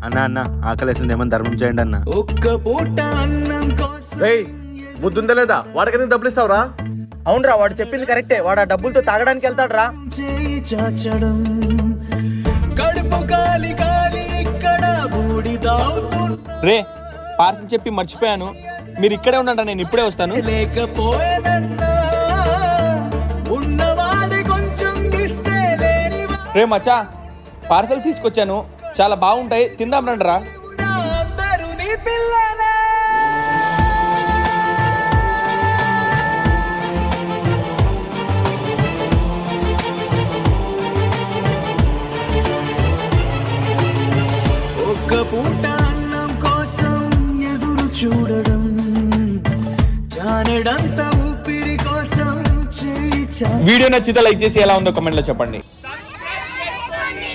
అన్న అన్న ఆకలేసింది ఏమన్నా ధర్మం చేయండి అన్న. ఒక్క పూట అన్నం కోసం రేయ్ ముద్దుందా లేదా వాడికి డబ్బులు ఇస్తావురా? అవునరా, వాడు చెప్పింది కరెక్టే. వాడు ఆ డబ్బులతో తాగడానికి వెళ్తాడు రా. చేయి చాచడం కడుపు కాలి కాలి ఇక్కడ బూడిదవుతున్నా రే పార్సల్ చెప్పి మర్చిపోయాను, మీరు ఇక్కడే ఉండండి, నేను ఇప్పుడే వస్తాను. లేకపోయేదన్నా ఉన్నవాడి కొంచెం దిస్తే లేని రే మచ్చా, పార్సల్ తీసుకొచ్చాను, చాలా బాగుంటాయి, తిందాం రండి రా. అందరూ నీ పిల్లలే. ఒక్క పూట అన్నం కోసం ఎదురు చూడడం, జానెడంత ఊపిరి కోసం చేయి వీడియో నచ్చితే లైక్ చేసి ఎలా ఉందో కామెంట్లో చెప్పండి.